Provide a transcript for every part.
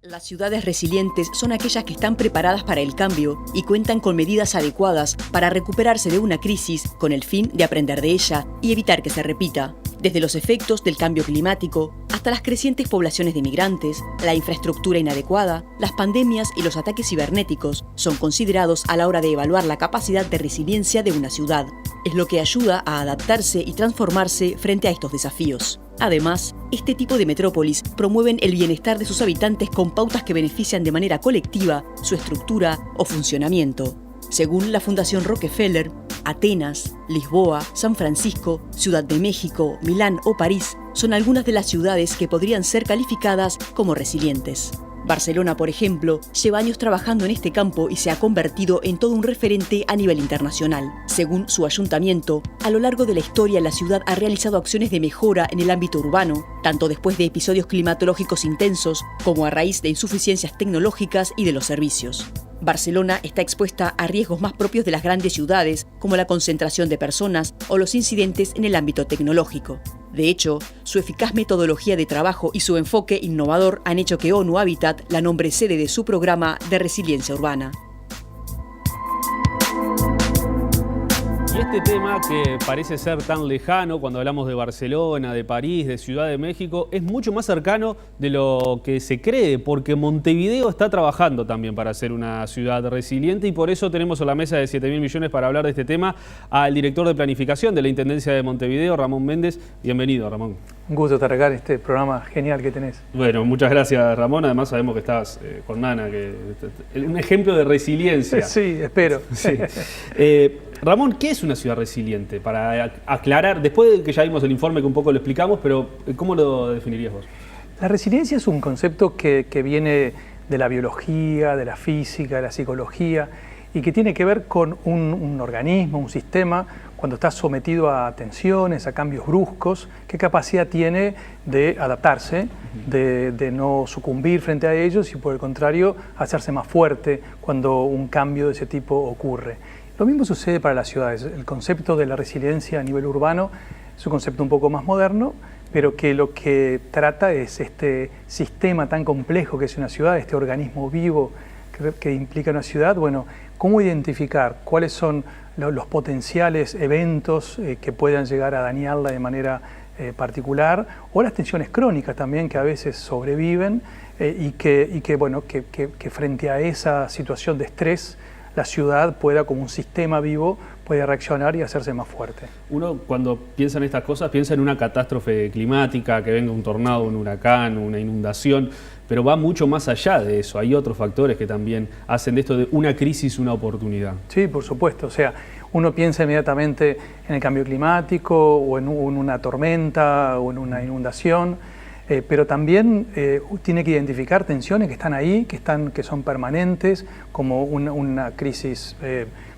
Las ciudades resilientes son aquellas que están preparadas para el cambio y cuentan con medidas adecuadas para recuperarse de una crisis con el fin de aprender de ella y evitar que se repita. Desde los efectos del cambio climático hasta las crecientes poblaciones de migrantes, la infraestructura inadecuada, las pandemias y los ataques cibernéticos son considerados a la hora de evaluar la capacidad de resiliencia de una ciudad. Es lo que ayuda a adaptarse y transformarse frente a estos desafíos. Además, este tipo de metrópolis promueven el bienestar de sus habitantes con pautas que benefician de manera colectiva su estructura o funcionamiento. Según la Fundación Rockefeller, Atenas, Lisboa, San Francisco, Ciudad de México, Milán o París son algunas de las ciudades que podrían ser calificadas como resilientes. Barcelona, por ejemplo, lleva años trabajando en este campo y se ha convertido en todo un referente a nivel internacional. Según su ayuntamiento, a lo largo de la historia la ciudad ha realizado acciones de mejora en el ámbito urbano, tanto después de episodios climatológicos intensos como a raíz de insuficiencias tecnológicas y de los servicios. Barcelona está expuesta a riesgos más propios de las grandes ciudades, como la concentración de personas o los incidentes en el ámbito tecnológico. De hecho, su eficaz metodología de trabajo y su enfoque innovador han hecho que ONU Habitat la nombre sede de su programa de resiliencia urbana. Y este tema, que parece ser tan lejano cuando hablamos de Barcelona, de París, de Ciudad de México, es mucho más cercano de lo que se cree, porque Montevideo está trabajando también para ser una ciudad resiliente, y por eso tenemos en la mesa de 7.000 millones para hablar de este tema al director de planificación de la Intendencia de Montevideo, Ramón Méndez. Bienvenido, Ramón. Un gusto estar acá en este programa genial que tenés. Bueno, muchas gracias, Ramón. Además sabemos que estás con Nana, que un ejemplo de resiliencia. Sí, espero. Sí. Ramón, ¿qué es una ciudad resiliente? Para aclarar, después de que ya vimos el informe que un poco lo explicamos, pero ¿cómo lo definirías vos? La resiliencia es un concepto que viene de la biología, de la física, de la psicología, y que tiene que ver con un organismo, un sistema, cuando está sometido a tensiones, a cambios bruscos, qué capacidad tiene de adaptarse, de no sucumbir frente a ellos y, por el contrario, hacerse más fuerte cuando un cambio de ese tipo ocurre. Lo mismo sucede para las ciudades. El concepto de la resiliencia a nivel urbano es un concepto un poco más moderno, pero que lo que trata es este sistema tan complejo que es una ciudad, este organismo vivo que implica una ciudad. Bueno, cómo identificar cuáles son los potenciales eventos que puedan llegar a dañarla de manera particular, o las tensiones crónicas también que a veces sobreviven y que frente a esa situación de estrés la ciudad pueda, como un sistema vivo, puede reaccionar y hacerse más fuerte. Uno, cuando piensa en estas cosas, piensa en una catástrofe climática, que venga un tornado, un huracán, una inundación, pero va mucho más allá de eso. Hay otros factores que también hacen de esto de una crisis una oportunidad. Sí, por supuesto. O sea, uno piensa inmediatamente en el cambio climático o en una tormenta o en una inundación, pero también tiene que identificar tensiones que están ahí, que son permanentes, como una crisis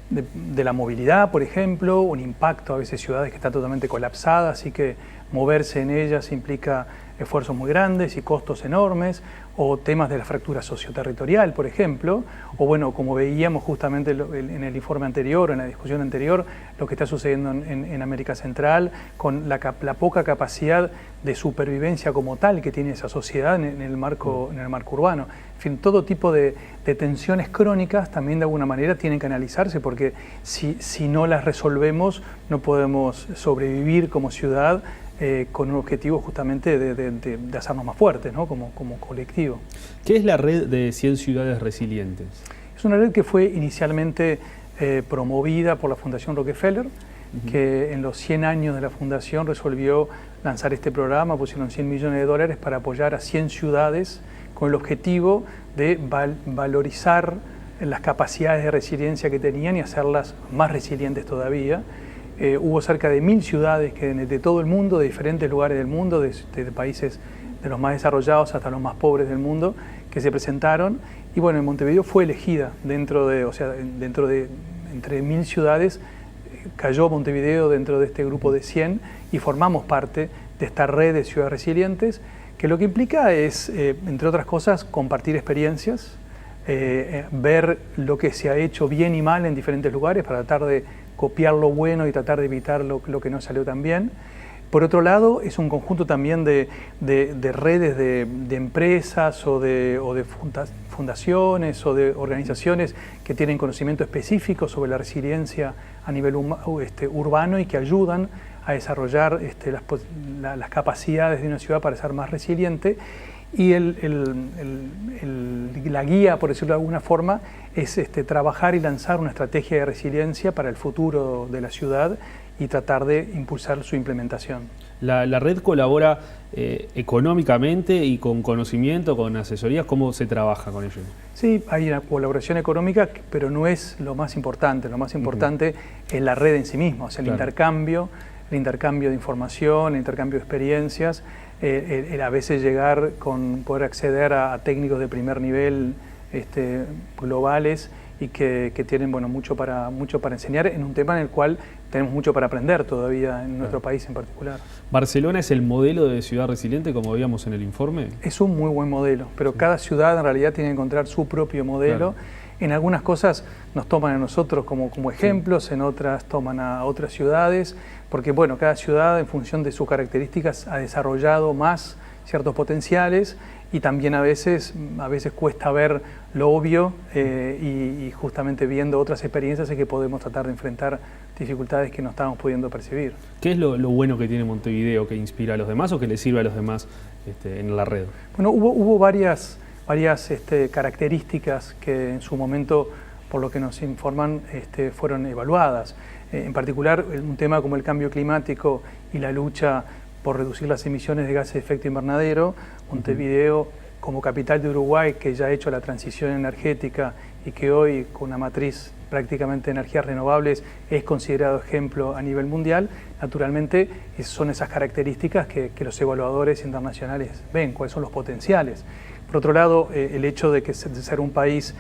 de la movilidad, por ejemplo, un impacto a veces ciudades que están totalmente colapsadas, así que moverse en ellas implica esfuerzos muy grandes y costos enormes, o temas de la fractura socioterritorial, por ejemplo, o bueno, como veíamos justamente en el informe anterior, en la discusión anterior, lo que está sucediendo en América Central, con la poca capacidad de supervivencia como tal que tiene esa sociedad en el marco urbano. En fin, todo tipo de tensiones crónicas también de alguna manera tienen que analizarse, porque si no las resolvemos no podemos sobrevivir como ciudad con un objetivo justamente de hacernos más fuertes, ¿no? como colectivo. ¿Qué es la red de 100 ciudades resilientes? Es una red que fue inicialmente promovida por la Fundación Rockefeller, que en los 100 años de la fundación resolvió lanzar este programa, pusieron $100 millones para apoyar a 100 ciudades con el objetivo de valorizar las capacidades de resiliencia que tenían y hacerlas más resilientes todavía. Hubo cerca de 1000 ciudades de todo el mundo, de diferentes lugares del mundo, de países de los más desarrollados hasta los más pobres del mundo, que se presentaron. Y bueno, en Montevideo fue elegida entre 1000 ciudades, cayó Montevideo dentro de este grupo de 100 y formamos parte de esta red de ciudades resilientes, que lo que implica es, entre otras cosas, compartir experiencias, ver lo que se ha hecho bien y mal en diferentes lugares para tratar de copiar lo bueno y tratar de evitar lo que no salió tan bien, Por otro lado, es un conjunto también de redes de empresas o de fundaciones o de organizaciones que tienen conocimiento específico sobre la resiliencia a nivel urbano y que ayudan a desarrollar las capacidades de una ciudad para ser más resiliente. Y la guía, por decirlo de alguna forma, es trabajar y lanzar una estrategia de resiliencia para el futuro de la ciudad y tratar de impulsar su implementación. La red colabora económicamente y con conocimiento, con asesorías. ¿Cómo se trabaja con ellos? Sí, hay una colaboración económica, pero no es lo más importante. Lo más importante es la red en sí misma, o sea, el intercambio de información, el intercambio de experiencias, a veces llegar con poder acceder a técnicos de primer nivel globales y que tienen mucho para enseñar en un tema en el cual tenemos mucho para aprender todavía en nuestro país en particular. ¿Barcelona es el modelo de ciudad resiliente, como veíamos en el informe? Es un muy buen modelo, pero cada ciudad en realidad tiene que encontrar su propio modelo. En algunas cosas nos toman a nosotros como ejemplos, en otras toman a otras ciudades, porque cada ciudad en función de sus características ha desarrollado más ciertos potenciales y también a veces cuesta ver lo obvio y justamente viendo otras experiencias es que podemos tratar de enfrentar dificultades que no estábamos pudiendo percibir. ¿Qué es lo bueno que tiene Montevideo que inspira a los demás o que le sirve a los demás en la red? Bueno, hubo varias características que en su momento, por lo que nos informan, fueron evaluadas. En particular, un tema como el cambio climático y la lucha por reducir las emisiones de gases de efecto invernadero. Montevideo, como capital de Uruguay, que ya ha hecho la transición energética y que hoy, con una matriz prácticamente de energías renovables, es considerado ejemplo a nivel mundial. Naturalmente, son esas características que los evaluadores internacionales ven, cuáles son los potenciales. Por otro lado, el hecho de ser un país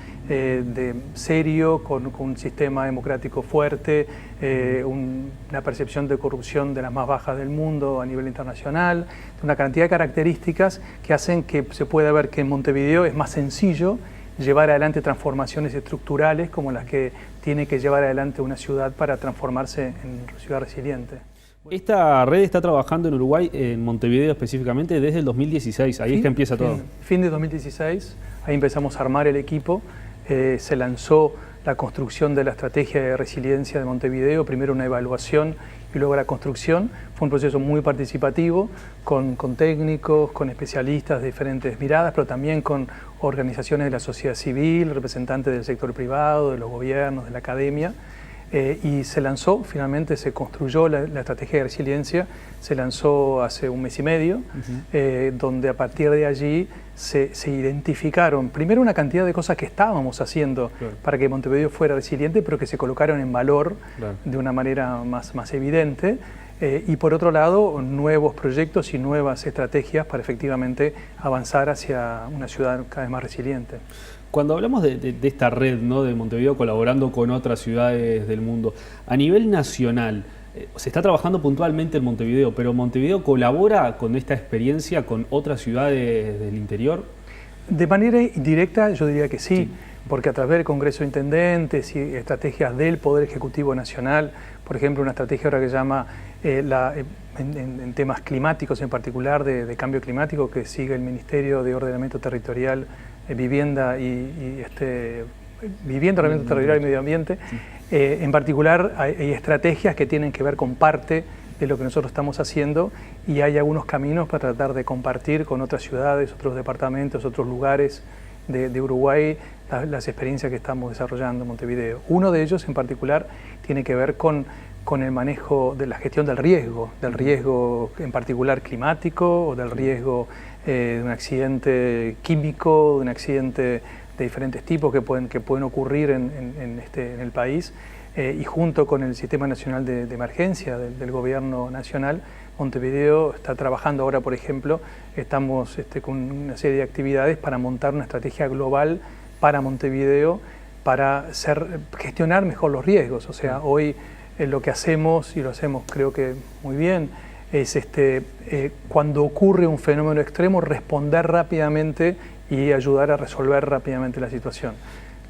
serio, con un sistema democrático fuerte, una percepción de corrupción de las más bajas del mundo a nivel internacional, una cantidad de características que hacen que se pueda ver que en Montevideo es más sencillo llevar adelante transformaciones estructurales como las que tiene que llevar adelante una ciudad para transformarse en ciudad resiliente. Esta red está trabajando en Uruguay, en Montevideo específicamente, desde el 2016, ahí es que empieza todo. Fin de 2016, ahí empezamos a armar el equipo, se lanzó la construcción de la estrategia de resiliencia de Montevideo, primero una evaluación y luego la construcción. Fue un proceso muy participativo, con técnicos, con especialistas de diferentes miradas, pero también con organizaciones de la sociedad civil, representantes del sector privado, de los gobiernos, de la academia. Y se lanzó, finalmente se construyó la estrategia de resiliencia, se lanzó hace un mes y medio, donde a partir de allí se identificaron primero una cantidad de cosas que estábamos haciendo para que Montevideo fuera resiliente, pero que se colocaron en valor de una manera más evidente, y por otro lado nuevos proyectos y nuevas estrategias para efectivamente avanzar hacia una ciudad cada vez más resiliente. Cuando hablamos de esta red, ¿no?, de Montevideo colaborando con otras ciudades del mundo, a nivel nacional, se está trabajando puntualmente en Montevideo, pero ¿Montevideo colabora con esta experiencia con otras ciudades del interior? De manera indirecta yo diría que sí, porque a través del Congreso de Intendentes y estrategias del Poder Ejecutivo Nacional, por ejemplo, una estrategia ahora que se llama en temas climáticos, en particular de cambio climático, que sigue el Ministerio de Ordenamiento Territorial, Vivienda Ordenamiento Territorial y Medio Ambiente. En particular hay estrategias que tienen que ver con parte de lo que nosotros estamos haciendo y hay algunos caminos para tratar de compartir con otras ciudades, otros departamentos, otros lugares de Uruguay las experiencias que estamos desarrollando en Montevideo. Uno de ellos en particular tiene que ver con el manejo de la gestión del riesgo en particular climático o del riesgo de un accidente químico, de un accidente de diferentes tipos que pueden ocurrir en el país, y junto con el Sistema Nacional de Emergencia del Gobierno Nacional, Montevideo está trabajando ahora, por ejemplo, estamos con una serie de actividades para montar una estrategia global para Montevideo para gestionar mejor los riesgos. O sea, hoy lo que hacemos, y lo hacemos creo que muy bien, es cuando ocurre un fenómeno extremo, responder rápidamente y ayudar a resolver rápidamente la situación.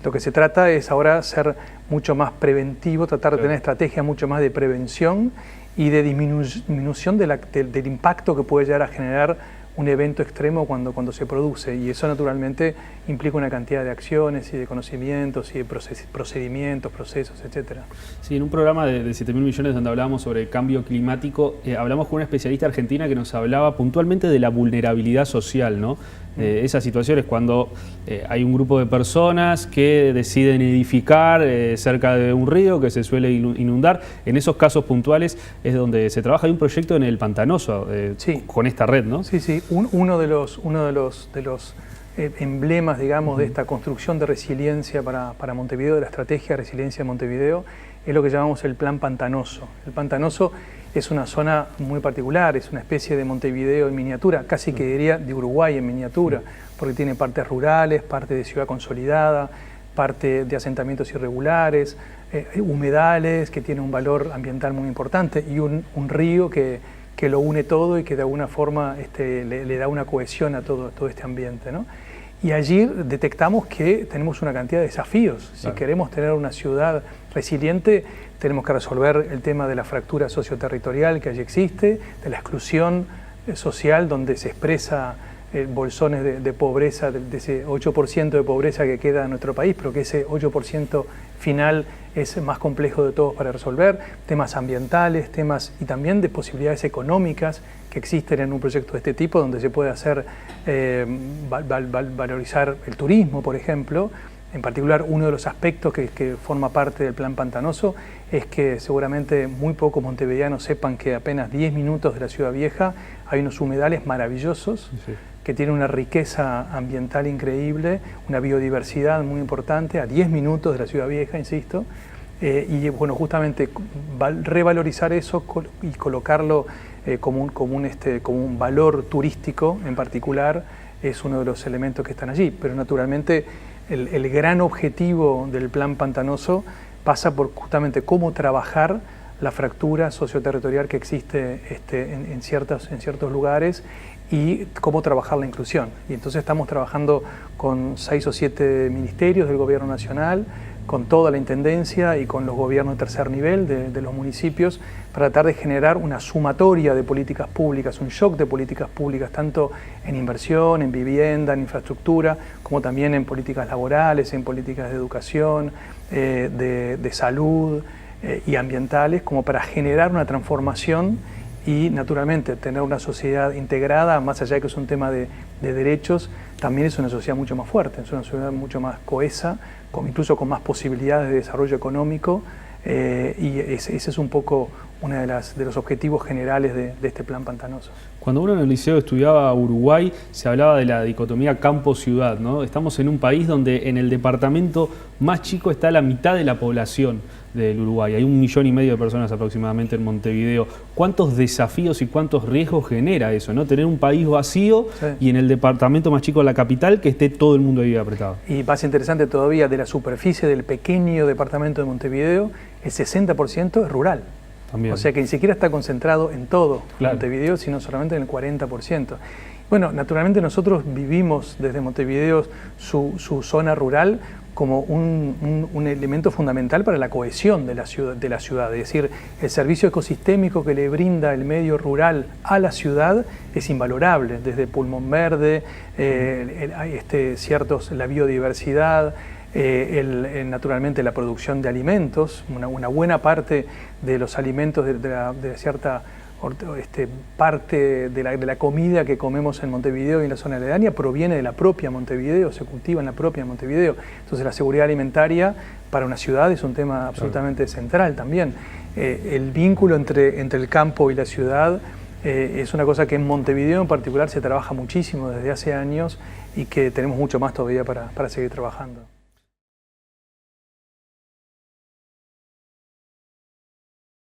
Lo que se trata es ahora ser mucho más preventivo, tratar de tener estrategias mucho más de prevención y de disminución del impacto que puede llegar a generar un evento extremo cuando se produce, y eso naturalmente implica una cantidad de acciones y de conocimientos y de procedimientos, procesos, etcétera. Sí, en un programa de 7.000 millones donde hablábamos sobre cambio climático, hablamos con una especialista argentina que nos hablaba puntualmente de la vulnerabilidad social, ¿no? Esas situaciones cuando hay un grupo de personas que deciden edificar cerca de un río que se suele inundar. En esos casos puntuales es donde se trabaja. Hay un proyecto en el Pantanoso sí, con esta red, ¿no? Sí, sí. Uno de los emblemas, digamos, de esta construcción de resiliencia para Montevideo, de la estrategia de resiliencia de Montevideo, es lo que llamamos el Plan Pantanoso. El Pantanoso es una zona muy particular, es una especie de Montevideo en miniatura, casi que diría de Uruguay en miniatura, porque tiene partes rurales, parte de ciudad consolidada, parte de asentamientos irregulares, humedales que tienen un valor ambiental muy importante y un río que lo une todo y que de alguna forma le da una cohesión a todo este ambiente, ¿no? Y allí detectamos que tenemos una cantidad de desafíos. Si queremos tener una ciudad resiliente, tenemos que resolver el tema de la fractura socioterritorial que allí existe, de la exclusión social donde se expresa bolsones de pobreza, de ese 8% de pobreza que queda en nuestro país, pero que ese 8% final es más complejo de todos para resolver, temas ambientales, temas y también de posibilidades económicas que existen en un proyecto de este tipo, donde se puede hacer, valorizar el turismo, por ejemplo. En particular, uno de los aspectos que forma parte del Plan Pantanoso es que seguramente muy pocos montevideanos sepan que apenas 10 minutos de la Ciudad Vieja hay unos humedales maravillosos, sí, que tienen una riqueza ambiental increíble, una biodiversidad muy importante, a 10 minutos de la Ciudad Vieja, insisto, y bueno, justamente revalorizar eso y colocarlo como un valor turístico en particular es uno de los elementos que están allí, pero naturalmente el gran objetivo del Plan Pantanoso pasa por justamente cómo trabajar la fractura socioterritorial que existe en ciertos lugares y cómo trabajar la inclusión. Y entonces estamos trabajando con 6 o 7 ministerios del Gobierno Nacional, con toda la Intendencia y con los gobiernos de tercer nivel de los municipios para tratar de generar una sumatoria de políticas públicas, un shock de políticas públicas, tanto en inversión, en vivienda, en infraestructura, como también en políticas laborales, en políticas de educación, de salud y ambientales, como para generar una transformación y naturalmente tener una sociedad integrada, más allá de que es un tema de derechos, también es una sociedad mucho más fuerte, es una sociedad mucho más cohesa, incluso con más posibilidades de desarrollo económico, y ese es un poco uno de los objetivos generales de este Plan Pantanoso. Cuando uno en el liceo estudiaba Uruguay, se hablaba de la dicotomía campo-ciudad, ¿no? Estamos en un país donde en el departamento más chico está la mitad de la población del Uruguay. Hay 1,5 millones de personas aproximadamente en Montevideo. ¿Cuántos desafíos y cuántos riesgos genera eso, ¿no? Tener un país vacío, sí, y en el departamento más chico de la capital que esté todo el mundo ahí apretado. Y más interesante todavía, de la superficie del pequeño departamento de Montevideo, el 60% es rural. También. O sea que ni siquiera está concentrado en todo, claro, Montevideo, sino solamente en el 40%. Bueno, naturalmente nosotros vivimos desde Montevideo su zona rural como un elemento fundamental para la cohesión de la ciudad. Es decir, el servicio ecosistémico que le brinda el medio rural a la ciudad es invalorable, desde pulmón verde, la biodiversidad, naturalmente la producción de alimentos, una buena parte de los alimentos de cierta parte de la comida que comemos en Montevideo y en la zona aledaña proviene de la propia Montevideo, se cultiva en la propia Montevideo. Entonces la seguridad alimentaria para una ciudad es un tema absolutamente central también. El vínculo entre el campo y la ciudad es una cosa que en Montevideo en particular se trabaja muchísimo desde hace años y que tenemos mucho más todavía para seguir trabajando.